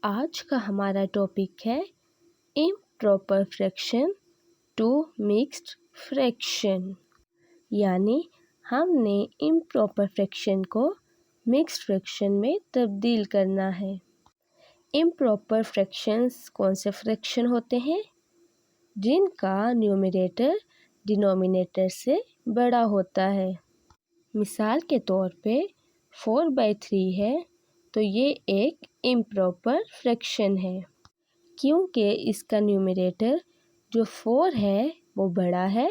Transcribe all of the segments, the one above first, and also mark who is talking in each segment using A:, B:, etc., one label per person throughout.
A: आज का हमारा टॉपिक है improper fraction to mixed fraction, यानी हमने इम्प्रॉपर फ्रैक्शन को मिक्स्ड फ्रैक्शन में तब्दील करना है। इम्प्रॉपर फ्रैक्शंस कौन से फ्रैक्शन होते हैं? जिनका न्यूमरेटर डिनोमिनेटर से बड़ा होता है। मिसाल के तौर पे 4/3 है तो ये एक इम्प्रॉपर फ्रैक्शन है, क्योंकि इसका न्यूमरेटर जो 4 है वो बड़ा है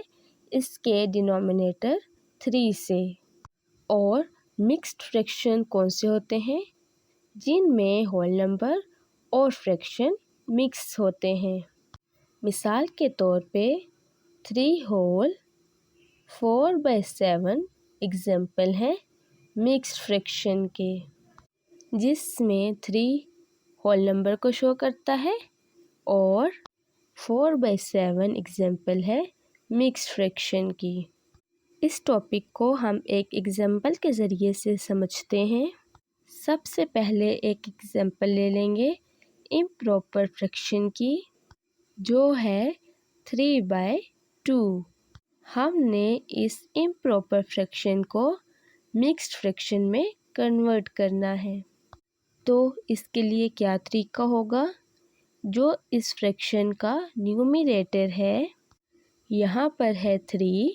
A: इसके डिनोमिनेटर 3 से। और मिक्स्ड फ्रैक्शन कौन से होते हैं? जिनमें होल नंबर और फ्रैक्शन मिक्स होते हैं। मिसाल के तौर पे 3 होल 4/7 एग्जाम्पल है मिक्स्ड फ्रैक्शन के, जिसमें 3 होल नंबर को शो करता है और 4/7 एग्जाम्पल है मिक्स्ड फ्रैक्शन की। इस टॉपिक को हम एक एग्जाम्पल के ज़रिए से समझते हैं। सबसे पहले एक एग्जाम्पल ले लेंगे इम्प्रॉपर फ्रैक्शन की, जो है 3/2। हमने इस इम्प्रॉपर फ्रैक्शन को मिक्स्ड फ्रैक्शन में कन्वर्ट करना है। तो इसके लिए क्या तरीका होगा? जो इस फ्रैक्शन का न्यूमरेटर है, यहाँ पर है 3,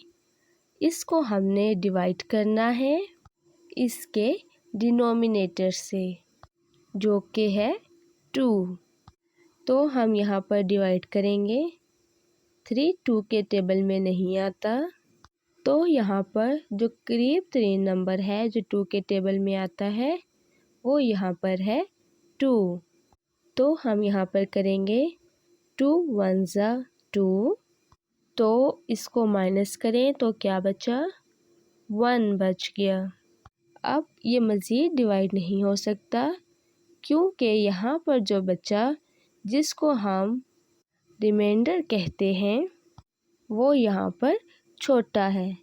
A: इसको हमने डिवाइड करना है इसके डिनोमिनेटर से, जो कि है 2। तो हम यहाँ पर डिवाइड करेंगे। 3 2 के टेबल में नहीं आता, तो यहाँ पर जो करीब 3 नंबर है जो 2 के टेबल में आता है वो यहाँ पर है 2। तो हम यहाँ पर करेंगे 2 1 2, तो इसको माइनस करें तो क्या बचा? 1 बच गया। अब ये मज़ीद डिवाइड नहीं हो सकता, क्योंकि यहाँ पर जो बचा जिसको हम रिमाइंडर कहते हैं वो यहाँ पर छोटा है।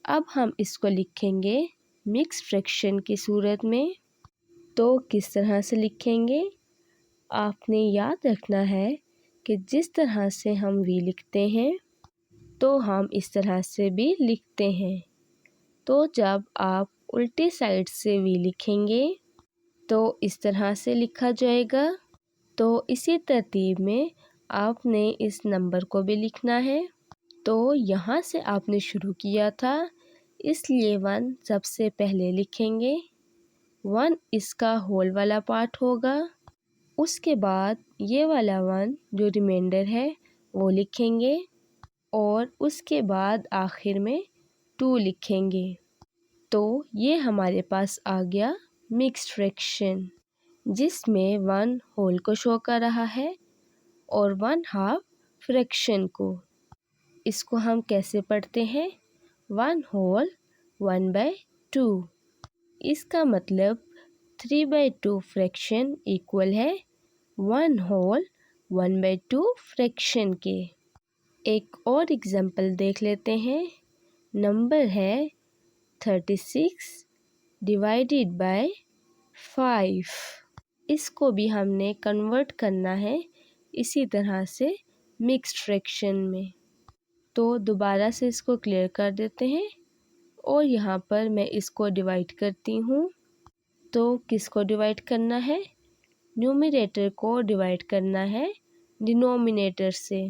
A: अब हम इसको लिखेंगे मिक्स फ्रैक्शन की सूरत में। तो किस तरह से लिखेंगे? आपने याद रखना है कि जिस तरह से हम वी लिखते हैं तो हम इस तरह से भी लिखते हैं। तो जब आप उल्टी साइड से वी लिखेंगे तो इस तरह से लिखा जाएगा। तो इसी तरतीब में आपने इस नंबर को भी लिखना है। तो यहाँ से आपने शुरू किया था, इसलिए 1 सबसे पहले लिखेंगे। 1 इसका होल वाला पार्ट होगा। उसके बाद ये वाला 1 जो रिमाइंडर है वो लिखेंगे और उसके बाद आखिर में 2 लिखेंगे। तो ये हमारे पास आ गया मिक्स्ड फ्रैक्शन, जिसमें 1 होल को शो कर रहा है और 1/2 फ्रैक्शन को। इसको हम कैसे पढ़ते हैं? 1 होल 1/2। इसका मतलब 3/2 फ्रैक्शन इक्वल है 1 होल 1/2 फ्रैक्शन के। एक और एग्जांपल देख लेते हैं। नंबर है 36 डिवाइडेड बाय 5। इसको भी हमने कन्वर्ट करना है इसी तरह से मिक्स्ड फ्रैक्शन में। तो दोबारा से इसको क्लियर कर देते हैं और यहाँ पर मैं इसको डिवाइड करती हूँ। तो किसको डिवाइड करना है? न्यूमरेटर को डिवाइड करना है डिनोमिनेटर से।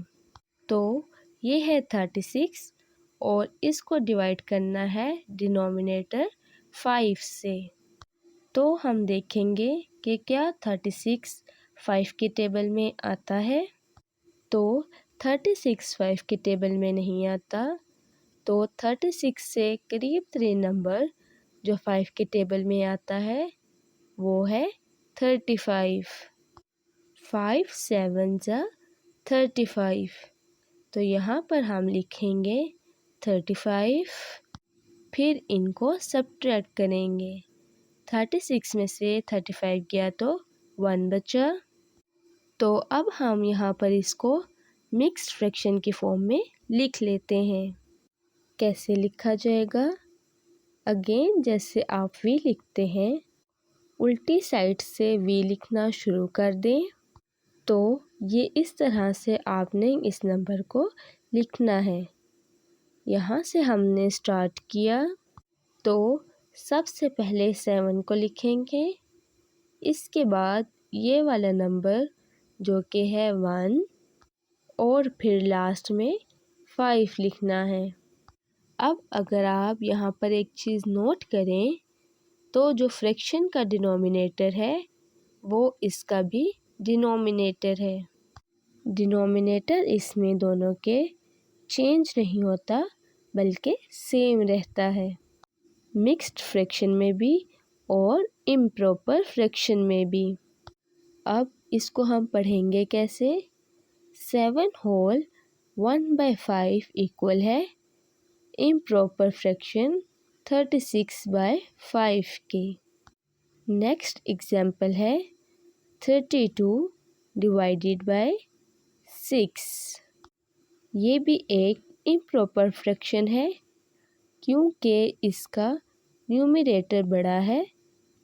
A: तो ये है 36 और इसको डिवाइड करना है डिनोमिनेटर 5 से। तो हम देखेंगे कि क्या 36 5 के टेबल में आता है? तो 36 5 के टेबल में नहीं आता। तो 36 से करीब 3 नंबर जो 5 के टेबल में आता है वो है 35। 5 7 35। तो यहाँ पर हम लिखेंगे 35, फिर इनको सब्ट्रैक्ट करेंगे। 36 में से 35 गया तो 1 बचा। तो अब हम यहाँ पर इसको मिक्स्ड फ्रैक्शन की फॉर्म में लिख लेते हैं। कैसे लिखा जाएगा? अगेन जैसे आप वी लिखते हैं उल्टी साइड से v लिखना शुरू कर दें। तो ये इस तरह से आपने इस नंबर को लिखना है। यहाँ से हमने स्टार्ट किया तो सबसे पहले 7 को लिखेंगे, इसके बाद ये वाला नंबर जो कि है 1 और फिर लास्ट में 5 लिखना है। अब अगर आप यहाँ पर एक चीज़ नोट करें तो जो फ्रैक्शन का डिनोमिनेटर है वो इसका भी डिनोमिनेटर है। डिनोमिनेटर इसमें दोनों के चेंज नहीं होता बल्कि सेम रहता है, मिक्स्ड फ्रैक्शन में भी और इम्प्रॉपर फ्रैक्शन में भी। अब इसको हम पढ़ेंगे कैसे। 7 होल 1/5 इक्वल है इम्प्रॉपर फ्रैक्शन 36/5 के। नेक्स्ट एग्जाम्पल है 32 डिवाइडेड बाय 6। ये भी एक इम्प्रॉपर फ्रैक्शन है क्योंकि इसका न्यूमरेटर बड़ा है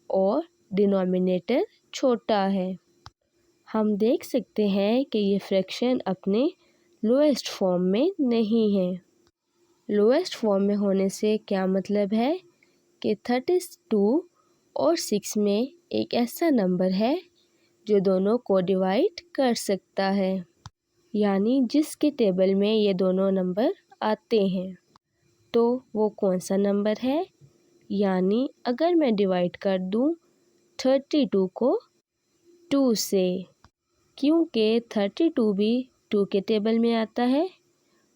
A: और डिनोमिनेटर छोटा है। हम देख सकते हैं कि ये फ्रैक्शन अपने लोएस्ट फॉर्म में नहीं है। लोएस्ट फॉर्म में होने से क्या मतलब है कि 32 और 6 में एक ऐसा नंबर है जो दोनों को डिवाइड कर सकता है, यानी जिसके टेबल में ये दोनों नंबर आते हैं। तो वो कौन सा नंबर है, यानी अगर मैं डिवाइड कर दूं 32 को 2 से, क्योंकि 32 भी 2 के टेबल में आता है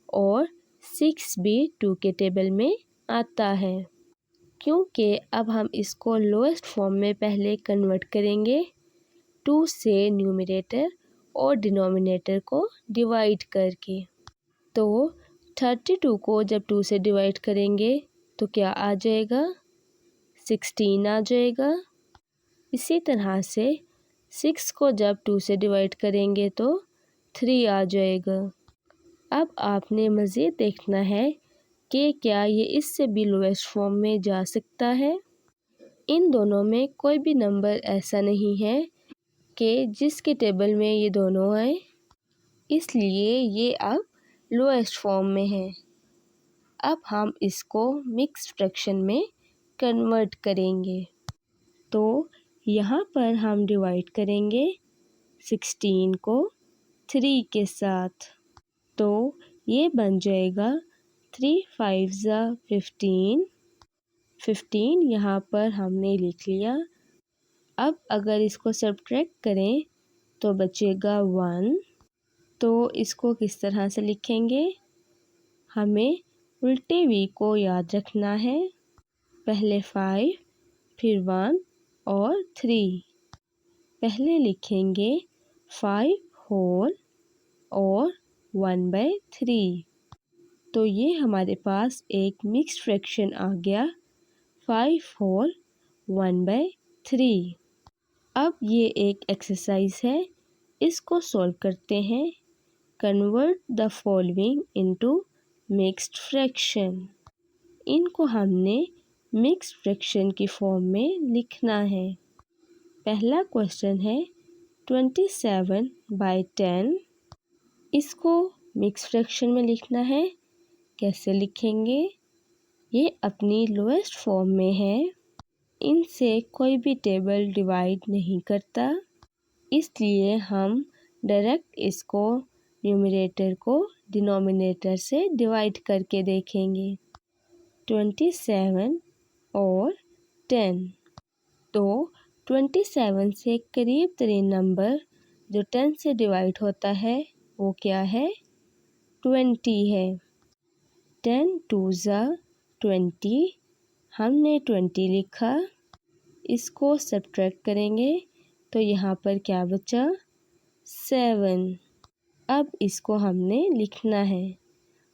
A: और 6 भी 2 के टेबल में आता है। क्योंकि अब हम इसको लोएस्ट फॉर्म में पहले कन्वर्ट करेंगे 2 से न्यूमरेटर और डिनोमिनेटर को डिवाइड करके। तो 32 को जब 2 से डिवाइड करेंगे तो क्या आ जाएगा, 16 आ जाएगा। इसी तरह से 6 को जब 2 से डिवाइड करेंगे तो 3 आ जाएगा। अब आपने मज़ीद देखना है कि क्या ये इससे भी लोएस्ट फॉर्म में जा सकता है। इन दोनों में कोई भी नंबर ऐसा नहीं है कि जिसके टेबल में ये दोनों आए, इसलिए ये अब लोएस्ट फॉर्म में है। अब हम इसको मिक्स्ड फ्रैक्शन में कन्वर्ट करेंगे। तो यहाँ पर हम डिवाइड करेंगे 16 को 3 के साथ, तो ये बन जाएगा 3 5 ज़ा 15। 15 यहाँ पर हमने लिख लिया। अब अगर इसको सब्ट्रैक्ट करें तो बचेगा 1। तो इसको किस तरह से लिखेंगे, हमें उल्टे v को याद रखना है। पहले 5 फिर 1 और 3। पहले लिखेंगे 5 होल और 1/3। तो ये हमारे पास एक मिक्स्ड फ्रैक्शन आ गया 5 होल 1/3। अब ये एक एक्सरसाइज है, इसको सॉल्व करते हैं। Convert the following into mixed fraction. इनको हमने मिक्स्ड फ्रैक्शन की फॉर्म में लिखना है। पहला क्वेश्चन है 27/10। इसको मिक्स्ड फ्रैक्शन में लिखना है। कैसे लिखेंगे, ये अपनी लोएस्ट फॉर्म में है, इनसे कोई भी टेबल डिवाइड नहीं करता, इसलिए हम डायरेक्ट इसको न्यूमरेटर को डिनोमिनेटर से डिवाइड करके देखेंगे। 27 और 10। तो 27 से करीब तरीन नंबर जो 10 से डिवाइड होता है वो क्या है, 20 है। 10 2 ज़ा 20, हमने 20 लिखा। इसको सब्ट्रैक्ट करेंगे तो यहाँ पर क्या बचा, 7। अब इसको हमने लिखना है।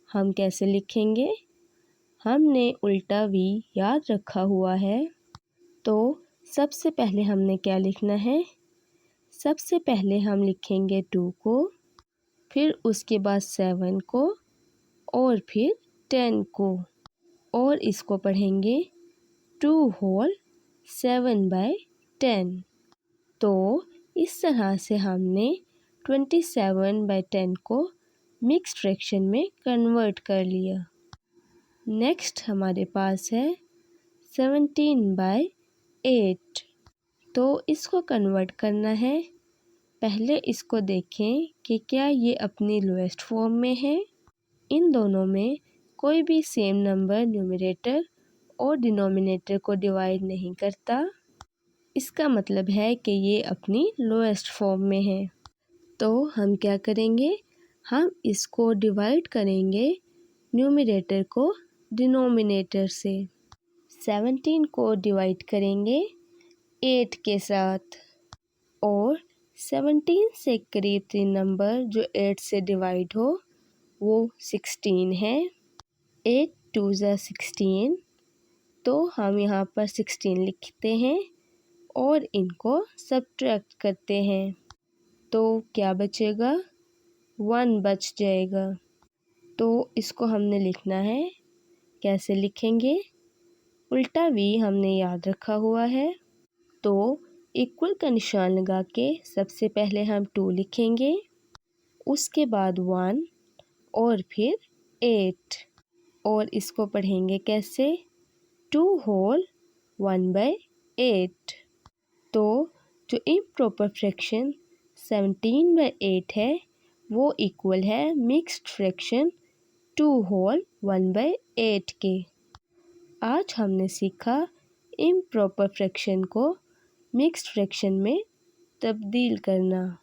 A: हम कैसे लिखेंगे, हमने उल्टा v याद रखा हुआ है, तो सबसे पहले हमने क्या लिखना है, सबसे पहले हम लिखेंगे 2 को, फिर उसके बाद 7 को और फिर 10 को, और इसको पढ़ेंगे 2 होल 7/10। 10। तो इस तरह से हमने 27/10 को मिक्स्ड फ्रैक्शन में कन्वर्ट कर लिया। नेक्स्ट हमारे पास है 17/8। तो इसको कन्वर्ट करना है। पहले इसको देखें कि क्या ये अपनी लोएस्ट फॉर्म में है। इन दोनों में कोई भी सेम नंबर न्यूमरेटर और डिनोमिनेटर को डिवाइड नहीं करता। इसका मतलब है कि ये अपनी लोएस्ट फॉर्म में है। तो हम क्या करेंगे, हम इसको डिवाइड करेंगे न्यूमरेटर को डिनोमिनेटर से। 17 को डिवाइड करेंगे 8 के साथ और 17 से करीब 3 नंबर जो 8 से डिवाइड हो वो 16 है। 8 2 ज़ा 16। तो हम यहाँ पर 16 लिखते हैं और इनको सब्ट्रैक्ट करते हैं। तो क्या बचेगा, 1 बच जाएगा। तो इसको हमने लिखना है। कैसे लिखेंगे, उल्टा वी हमने याद रखा हुआ है। तो इक्वल का निशान लगा के सबसे पहले हम 2 लिखेंगे, उसके बाद 1 और फिर 8। और इसको पढ़ेंगे कैसे, 2 होल 1/8। तो जो इम्प्रॉपर फ्रैक्शन 17/8 है वो इक्वल है मिक्स्ड फ्रैक्शन 2 होल 1/8 के। आज हमने सीखा इम्प्रॉपर फ्रैक्शन को मिक्स्ड फ्रैक्शन में तब्दील करना।